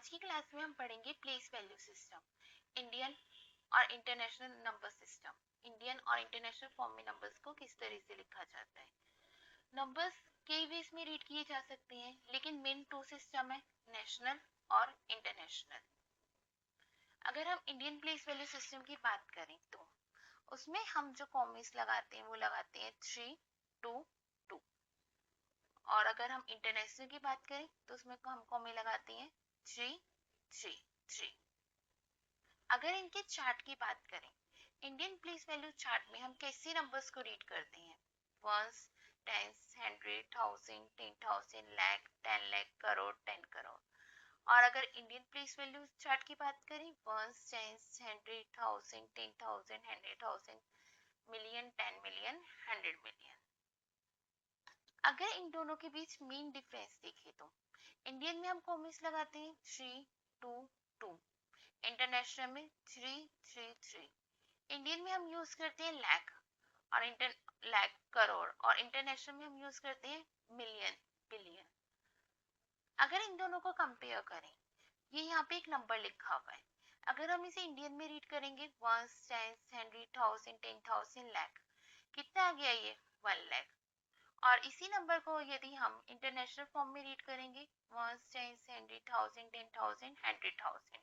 आज की क्लास में हम पढ़ेंगे प्लेस वैल्यू सिस्टम, इंडियन और इंटरनेशनल नंबर सिस्टम। इंडियन और इंटरनेशनल फॉर्म में नंबर्स को किस तरह से लिखा जाता है। नंबर्स कई वेज में रीड किए जा सकते हैं, लेकिन मेन टू सिस्टम है, नेशनल और इंटरनेशनल। अगर हम इंडियन प्लेस वैल्यू सिस्टम की बात करें तो उसमें हम जो कॉमेस लगाते हैं वो लगाते हैं 3, 2, 2। और अगर हम इंटरनेशनल की बात करें तो उसमें हम कॉमे लगाते हैं 3, 3, 3। अगर इनके चार्ट की बात करें, इंडियन प्लेस वैल्यू चार्ट में हम कैसे नंबर्स को रीड करते हैं, ones, tens, hundred, thousand, 10,000, lakh, 10 lakh, crore, 10 crore. और अगर इंडियन प्लेस वैल्यू चार्ट की बात करें, ones, tens, hundred, thousand, 10,000, 100,000, million, 10 million, 100 million. अगर इन दोनों के बीच मेन डिफरेंस देखें तो इंडियन में हम कॉमेस लगाते हैं 3, 2, 2। इंटरनेशनल में 3, 3, 3। इंडियन में हम यूज करते हैं लाख और लाख करोड़, और इंटरनेशनल में हम यूज करते हैं मिलियन, बिलियन। अगर इन दोनों को कंपेयर करें, ये यहाँ पे एक नंबर लिखा हुआ है, अगर हम इसे इंडियन में रीड करेंगे ones, tens, hundred, thousand, 10,000, lakh, कितना आ गया ये 1 लाख। और इसी नंबर को यदि हम इंटरनेशनल फॉर्म में रीड करेंगे वंस, टेंस, हंड्रेड, थाउजेंड, 10,000, 100,000,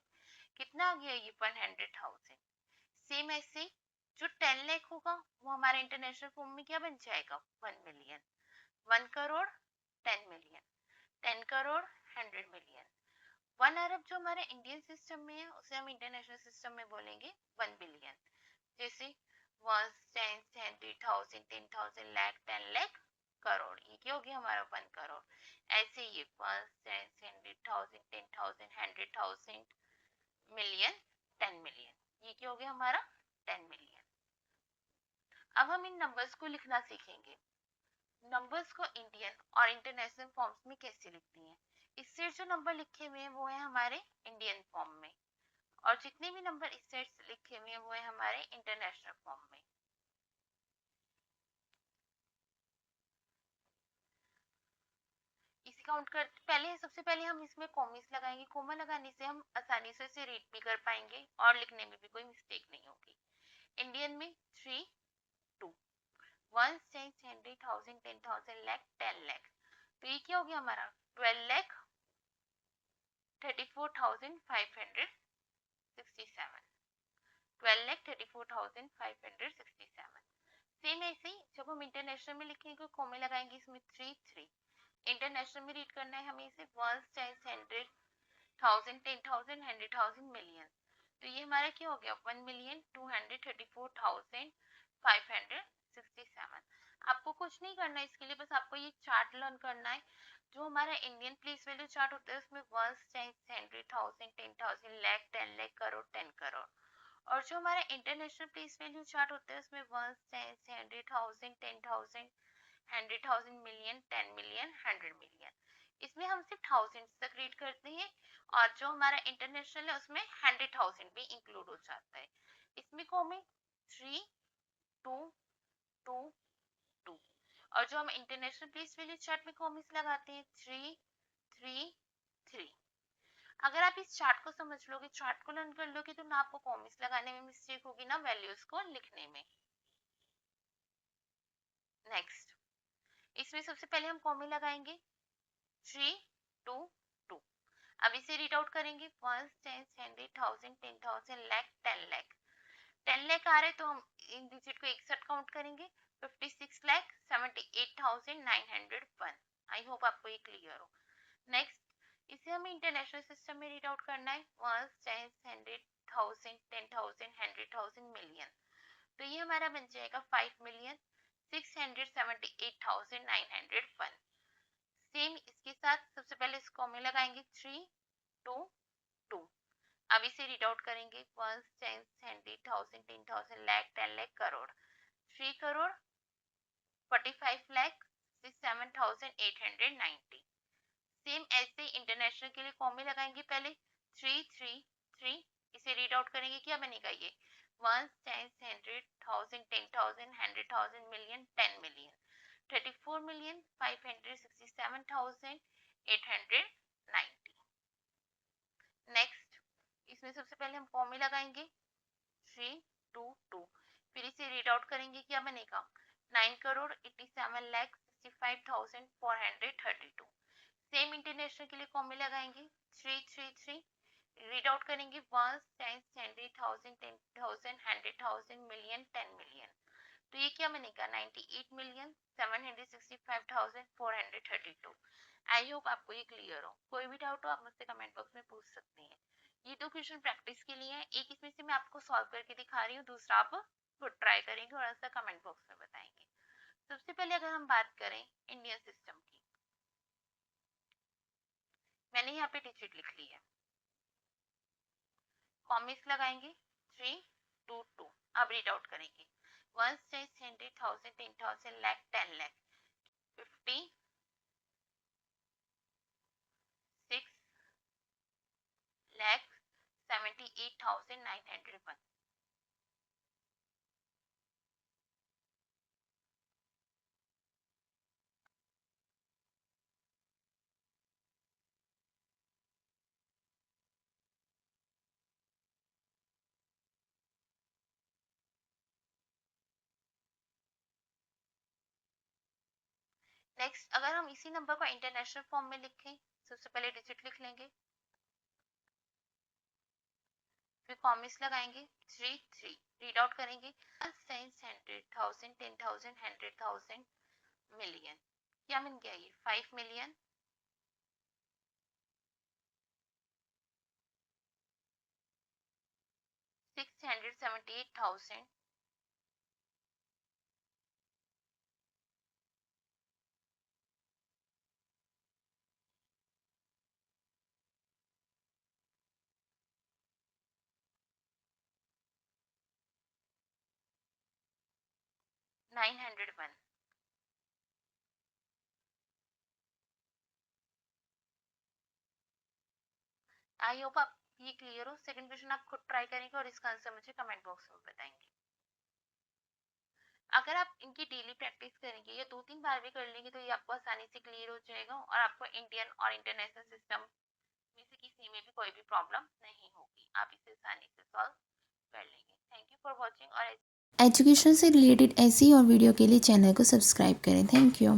कितना आ गया ये 100,000। सेम ऐसे जो 10 लाख होगा वो हमारा इंटरनेशनल फॉर्म में क्या बन जाएगा 1 million, 1 crore 10 million, 10 crore 100 million. 1 अरब जो हमारे इंडियन सिस्टम में है उसे हम इंटरनेशनल सिस्टम में बोलेंगे 1 बिलियन। जैसे ones, tens, hundred, thousand, 10,000, lakh, 10 lakh, crore, ये क्या हो गया हमारा 1 करोड़। ऐसे ये ones, tens, hundred, thousand, 10,000, 100,000, million, 10 million, ये क्या हो गया हमारा 10 मिलियन। अब हम इन नंबर्स को लिखना सीखेंगे। नंबर्स को इंडियन और इंटरनेशनल फॉर्म्स में कैसे लिखती हैं। इससे जो नंबर लिखे हुए हैं वो है हमारे इंडियन फॉर्म में, और जितने भी नंबर इस साइड से लिखे हुए हैं वो है हमारे इंटरनेशनल फॉर्म में। इसी काउंट कर पहले सबसे पहले हम इसमें कॉमेस लगाएंगे। कोमा लगाने से हम आसानी से इसे रीड भी कर पाएंगे और लिखने में भी कोई मिस्टेक नहीं होगी। इंडियन में 3, 2, 1, 10, 100, 1000, 10,000, लाख, 10 लाख, तो ये क्या हो गया हमारा 12 लाख 34,567, 12 लाख 34,567। सेम ऐसे ही जब हम इंटरनेशनल में लिखेंगे कोमे लगाएंगे इसमें 3, 3। इंटरनेशनल में रीड करना है हमें इसे ones, tens, hundred, thousand, 10,000, 100,000, million, तो ये हमारा क्या हो गया 1,234,567। आपको कुछ नहीं करना है इसके लिए, बस आपको ये चार्ट लर्न करना है। जो हमारा इंडियन प्लेस वैल्यू चार्ट होता है उसमें ones, tens, hundred, thousand, 10,000, lakh, 10 lakh, crore, 10 crore. और जो हमारा इंटरनेशनल प्लेस वैल्यू चार्ट होता है उसमें ones, tens, hundred, thousand, 10,000, 100,000, million, 10 million, 100 million. इसमें हम सिर्फ थाउजेंड तक रीड करते हैं, और जो हमारा इंटरनेशनल है उसमें 100,000 भी इंक्लूड हो जाता है। इसमें को हमें 3, 2, 2, 2। और जो हम इंटरनेशनल प्लेस वैल्यू चार्ट में कॉमेस लगाते हैं 3, 3, 3। अगर आप इस चार्ट को समझ लोगे, चार्ट को लर्न कर लोगे, तो ना आपको कॉमेस लगाने में मिस्टेक होगी ना वैल्यूज को लिखने में। नेक्स्ट, इसमें सबसे पहले हम कॉमे लगाएंगे 3, 2, 2। अब इसे रीड आउट करेंगे ones, tens, hundred, thousand, 10,000, lakh, 10 lakh. 10 lakh आ रहे तो हम इन डिजिट को एक साथ काउंट करेंगे 56,78,901। आई होप आपको ये क्लियर हो। नेक्स्ट, इसे हमें इंटरनेशनल सिस्टम में रीड आउट करना है ones, tens, hundred, thousand, 10,000, 100,000, million, तो ये हमारा बन जाएगा 5,678,901। सेम इसके साथ सबसे पहले इस कॉमे लगाएंगे 3, 2, 2। अब इसे रीड आउट करेंगे ones, tens, hundred, thousand, 10,000, lakh, 10 lakh, crore, 3 crore 45,67,890। Same ऐसे इंटरनेशनल के लिए कॉमे लगाएंगे पहले 3, 3, 3। इसे रीड आउट करेंगे क्या बनेगा ये ones, tens, hundred, thousand, 10,000, 100,000, million, 10 million, 34,567,890। इसमें सबसे पहले हम कॉमे लगाएंगे 322, फिर इसे रीड आउट करेंगे, क्या बनेगा 9,87,65,432। सेम इंटरनेशनल के लिए कॉमे लगाएंगे 333, रीड आउट करेंगे 1 10 100,000 10,000 100,000 मिलियन 10 मिलियन, तो ये क्या बनेगा 98,765,432। आई होप आपको ये क्लियर हो। कोई भी डाउट हो आप मुझसे कमेंट बॉक्स में पूछ सकते हैं। ये दो क्वेश्चन प्रैक्टिस के लिए है, एक इसमें से मैं आपको सॉल्व करके दिखा रही हूँ, दूसरा आप खुद ट्राई करेंगे और ऐसा कमेंट बॉक्स में बताएंगे। सबसे पहले अगर हम बात करें इंडियन सिस्टम की, मैंने यहाँ पे डिजिट लिख ली है, कॉमिक्स लगाएंगे 322, अब रीड आउट करेंगे 1 10 100,000 10,000 lakh 10 lakh 50 6 lakh 78,901। नेक्स्ट अगर हम इसी नंबर को इंटरनेशनल फॉर्म में लिखें, सबसे पहले डिजिट लिख लेंगे, फिर कॉमिक्स लगाएंगे 3 रीड आउट करेंगे 100,000 10,000 100,000 मिलियन, क्या बन गया ये 5 मिलियन 678,000 901। आई होप आप ये क्लियर हो। सेकंड क्वेश्चन आप खुद ट्राई करेंगे और इसका आंसर मुझे कमेंट बॉक्स में बताएंगे। अगर आप इनकी डेली प्रैक्टिस करेंगे या 2-3 बार भी कर लेंगे तो ये आपको आसानी से क्लियर हो जाएगा और आपको इंडियन और इंटरनेशनल सिस्टम में से किसी में भी कोई भी प्रॉब्लम नहीं होगी, आप इसे आसानी से सॉल्व कर लेंगे। Thank you for watching. और एजुकेशन से रिलेटेड ऐसी और वीडियो के लिए चैनल को सब्सक्राइब करें। Thank you.